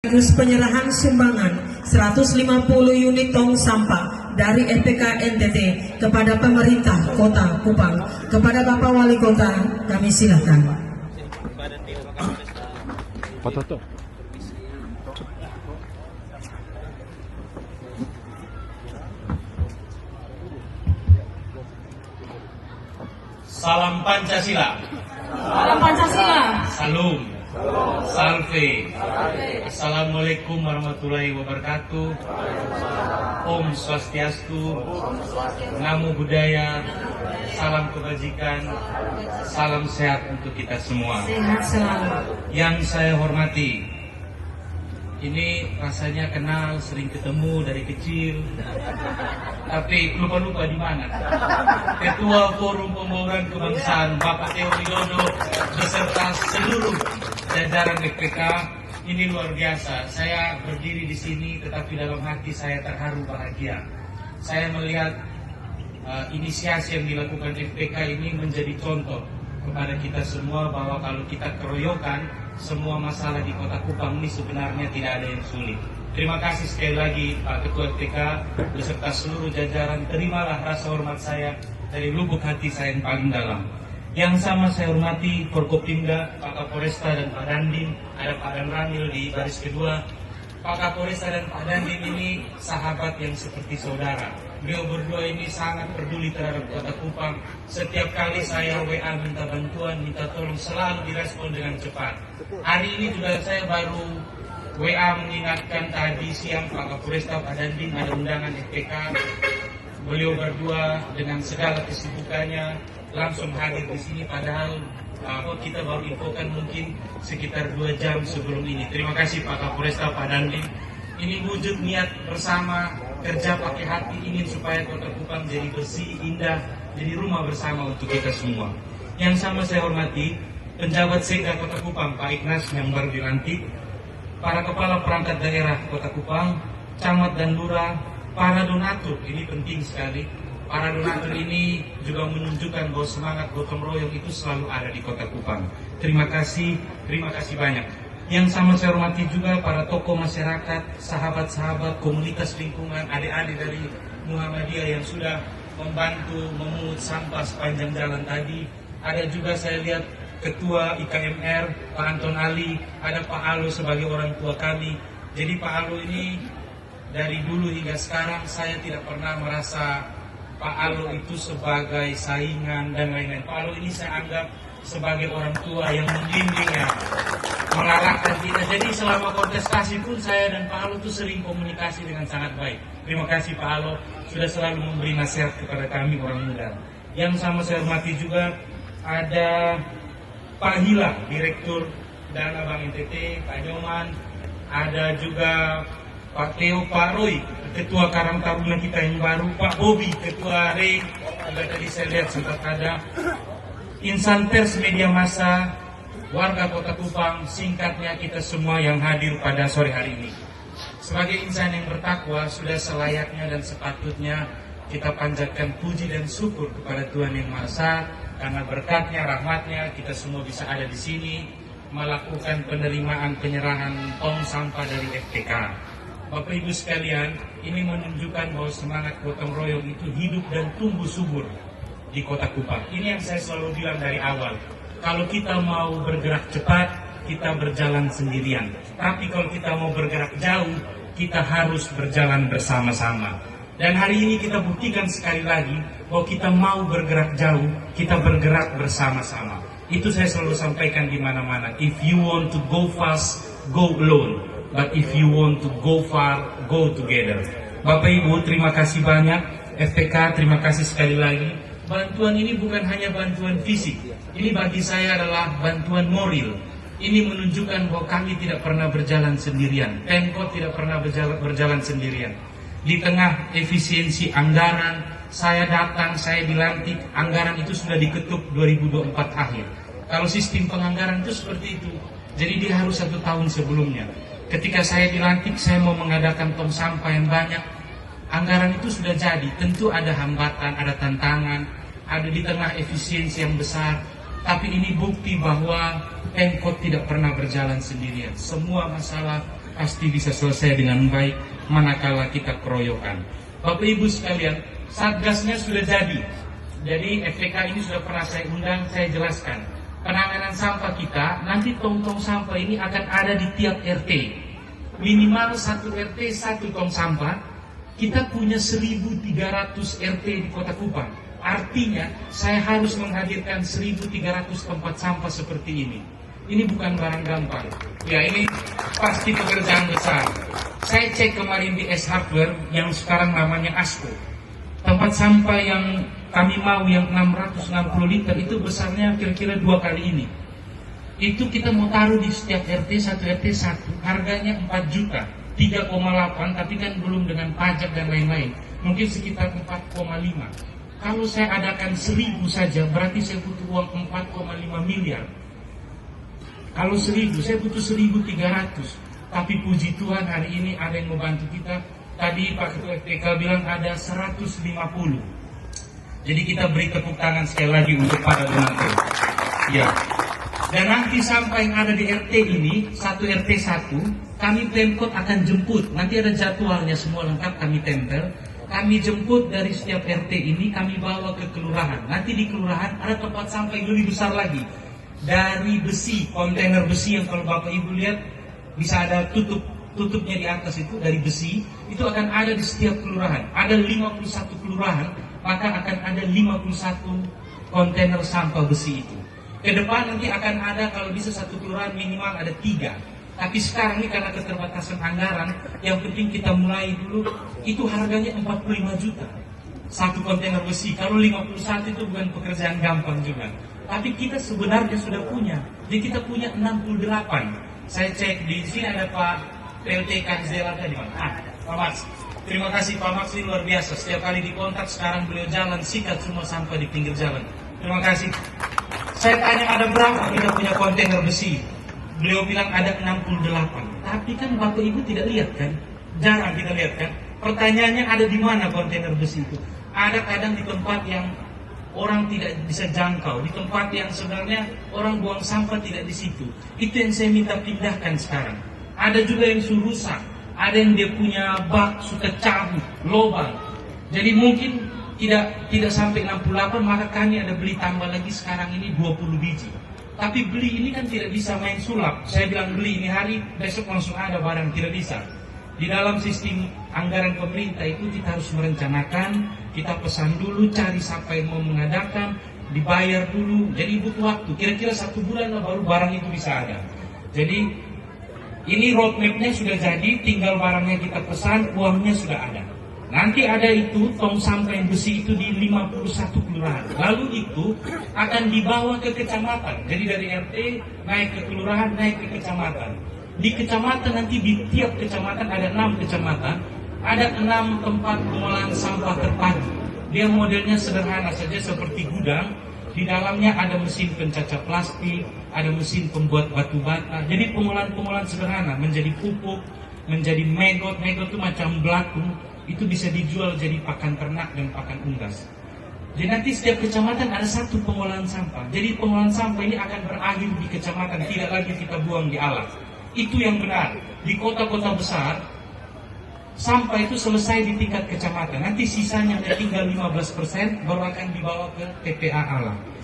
Sekaligus penyerahan sumbangan 150 unit tong sampah dari FPK NTT kepada pemerintah Kota Kupang. Kepada Bapak Wali Kota, kami silakan. Foto. Salam Pancasila. Salam Pancasila. Salum. Salve. Assalamualaikum warahmatullahi wabarakatuh. Om Swastiastu. Namo Buddhaya. Salam kebajikan. Salam sehat untuk kita semua. Sehat selalu. Yang saya hormati, ini rasanya kenal, sering ketemu dari kecil, tapi lupa-lupa di mana. Ketua Forum Pembangunan Kebangsaan Bapak Theo Widodo beserta seluruh jajaran FPK, ini luar biasa. Saya berdiri di sini, tetapi dalam hati saya terharu bahagia. Saya melihat inisiasi yang dilakukan FPK ini menjadi contoh kepada kita semua bahwa kalau kita keroyokan, semua masalah di Kota Kupang ini sebenarnya tidak ada yang sulit. Terima kasih sekali lagi Pak Ketua FPK beserta seluruh jajaran. Terimalah rasa hormat saya dari lubuk hati saya yang paling dalam. Yang sama saya hormati Forkopimda, Pak Kapolresta dan Pak Dandim. Ada Pak Dan Ramil di baris kedua. Pak Kapolresta dan Pak Dandim ini sahabat yang seperti saudara. Beliau berdua ini sangat peduli terhadap Kota Kupang. Setiap kali saya WA minta bantuan, minta tolong, selalu direspon dengan cepat. Hari ini juga saya baru WA mengingatkan tadi siang Pak Kapolresta, Pak Dandim ada undangan FPK. Beliau berdua dengan segala kesibukannya langsung hadir di sini, padahal kita baru infokan mungkin sekitar 2 jam sebelum ini. Terima kasih Pak Kapolresta, Pak Dandim. Ini wujud niat bersama, kerja pakai hati, ingin supaya Kota Kupang jadi bersih, indah, jadi rumah bersama untuk kita semua. Yang sama saya hormati penjabat Sekda Kota Kupang, Pak Ignas yang baru dilantik, para kepala perangkat daerah Kota Kupang, camat dan lurah, para donatur, ini penting sekali. Para donatur ini juga menunjukkan bahwa semangat gotong royong itu selalu ada di Kota Kupang. Terima kasih banyak. Yang sama saya hormati juga para tokoh masyarakat, sahabat-sahabat, komunitas lingkungan, adik-adik dari Muhammadiyah yang sudah membantu memungut sampah sepanjang jalan tadi. Ada juga saya lihat Ketua IKMR, Pak Anton Ali, ada Pak Alo sebagai orang tua kami. Jadi Pak Alo ini dari dulu hingga sekarang saya tidak pernah merasa Pak Alo itu sebagai saingan dan lain-lain. Pak Alo ini saya anggap sebagai orang tua yang membimbing, ya, mengarahkan kita. Jadi selama kontestasi pun saya dan Pak Alo itu sering komunikasi dengan sangat baik. Terima kasih Pak Alo sudah selalu memberi nasihat kepada kami orang muda. Yang sama saya hormati juga ada Pak Hila, Direktur Dana Bank NTT, Pak Nyoman, ada juga Pak Theo, Pak Roy, Ketua Karang Taruna kita yang baru, Pak Bobi, Ketua REI, juga tadi saya lihat sempat ada, insan pers, media massa, warga Kota Kupang, singkatnya kita semua yang hadir pada sore hari ini. Sebagai insan yang bertakwa, sudah selayaknya dan sepatutnya kita panjatkan puji dan syukur kepada Tuhan Yang Maha Esa, karena berkatnya, rahmatnya, kita semua bisa ada di sini, melakukan penerimaan penyerahan tong sampah dari FPK. Bapak Ibu sekalian, ini menunjukkan bahwa semangat gotong royong itu hidup dan tumbuh subur di Kota Kupang. Ini yang saya selalu bilang dari awal. Kalau kita mau bergerak cepat, kita berjalan sendirian. Tapi kalau kita mau bergerak jauh, kita harus berjalan bersama-sama. Dan hari ini kita buktikan sekali lagi bahwa kita mau bergerak jauh, kita bergerak bersama-sama. Itu saya selalu sampaikan di mana-mana. If you want to go fast, go alone. But if you want to go far, go together. Bapak Ibu, terima kasih banyak. FPK, terima kasih sekali lagi. Bantuan ini bukan hanya bantuan fisik. Ini bagi saya adalah bantuan moral. Ini menunjukkan bahwa kami tidak pernah berjalan sendirian. Pemkot tidak pernah berjalan sendirian. Di tengah efisiensi anggaran, saya datang, saya dilantik, anggaran itu sudah diketuk 2024 akhir. Kalau sistem penganggaran itu seperti itu. Jadi dia harus 1 tahun sebelumnya. Ketika saya dilantik, saya mau mengadakan tong sampah yang banyak. Anggaran itu sudah jadi, tentu ada hambatan, ada tantangan, ada di tengah efisiensi yang besar. Tapi ini bukti bahwa Pemkot tidak pernah berjalan sendirian. Semua masalah pasti bisa selesai dengan baik manakala kita keroyokan. Bapak Ibu sekalian, satgasnya sudah jadi. Jadi FPK ini sudah pernah saya undang, saya jelaskan. Penanganan sampah kita, nanti tong-tong sampah ini akan ada di tiap RT. Minimal satu RT satu tong sampah. Kita punya 1.300 RT di Kota Kupang. Artinya saya harus menghadirkan 1.300 tempat sampah seperti ini. Ini bukan barang gampang. Ya, ini pasti pekerjaan besar. Saya cek kemarin di S Hardware yang sekarang namanya ASKO. Tempat sampah yang kami mau yang 660 liter itu besarnya kira-kira 2 kali ini. Itu kita mau taruh di setiap RT, satu RT satu. Harganya 4 juta, 3,8, tapi kan belum dengan pajak dan lain-lain. Mungkin sekitar 4,5. Kalau saya adakan 1.000 saja, berarti saya butuh uang 4,5 miliar. Kalau 1.000, saya butuh 1.300. Tapi puji Tuhan hari ini ada yang membantu kita. Tadi Pak Ketua FPK bilang ada 150. Jadi kita beri tepuk tangan sekali lagi untuk para donatur. Ya. Dan nanti sampai yang ada di RT ini, satu RT satu, kami Pemkot akan jemput. Nanti ada jadwalnya semua lengkap kami tempel. Kami jemput dari setiap RT ini, kami bawa ke kelurahan. Nanti di kelurahan ada tempat sampah yang lebih besar lagi. Dari besi, kontainer besi yang kalau Bapak Ibu lihat bisa ada tutupnya di atas itu dari besi, itu akan ada di setiap kelurahan. Ada 51 kelurahan, maka akan ada 51 kontainer sampah besi itu. Ke depan nanti akan ada kalau bisa satu kelurahan minimal ada 3. Tapi sekarang ini karena keterbatasan anggaran, yang penting kita mulai dulu, itu harganya 45 juta. Satu kontainer besi, kalau 51 itu bukan pekerjaan gampang juga. Tapi kita sebenarnya sudah punya, jadi kita punya 68. Saya cek di sini ada Pak PLT Kanzela tadi, Pak Max. Terima kasih Pak Max, ini luar biasa. Setiap kali dikontak sekarang beliau jalan sikat semua sampah di pinggir jalan. Terima kasih. Saya tanya ada berapa kita punya kontainer besi. Beliau bilang ada 68. Tapi kan Bapak Ibu tidak lihat kan? Jarang kita lihat kan? Pertanyaannya ada di mana kontainer besi itu? Ada kadang di tempat yang orang tidak bisa jangkau, di tempat yang sebenarnya orang buang sampah tidak di situ. Itu yang saya minta pindahkan sekarang. Ada juga yang rusak, ada yang dia punya bak suka cabut, lubang. Jadi mungkin tidak sampai 68, maka kami ada beli tambah lagi sekarang ini 20 biji. Tapi beli ini kan tidak bisa main sulap. Saya bilang beli ini hari, besok langsung ada barang, tidak bisa. Di dalam sistem anggaran pemerintah itu kita harus merencanakan, kita pesan dulu, cari siapa yang mau mengadakan, dibayar dulu. Jadi butuh waktu, kira-kira 1 bulan lah baru barang itu bisa ada. Jadi ini roadmapnya sudah jadi, tinggal barangnya kita pesan, uangnya sudah ada. Nanti ada itu tong sampah yang besi itu di 51 kelurahan. Lalu itu akan dibawa ke kecamatan. Jadi dari RT naik ke kelurahan, naik ke kecamatan. Di kecamatan nanti di tiap kecamatan ada 6 kecamatan, ada 6 tempat pengolahan sampah terpadu. Dia modelnya sederhana saja seperti gudang. Di dalamnya ada mesin pencacah plastik, ada mesin pembuat batu bata. Jadi pengolahan sederhana menjadi pupuk, menjadi megot itu macam belatung. Itu bisa dijual jadi pakan ternak dan pakan unggas. Jadi nanti setiap kecamatan ada 1 pengolahan sampah. Jadi pengolahan sampah ini akan berakhir di kecamatan, tidak lagi kita buang di alat. Itu yang benar. Di kota-kota besar, sampah itu selesai di tingkat kecamatan. Nanti sisanya tinggal 15% baru akan dibawa ke TPA alam.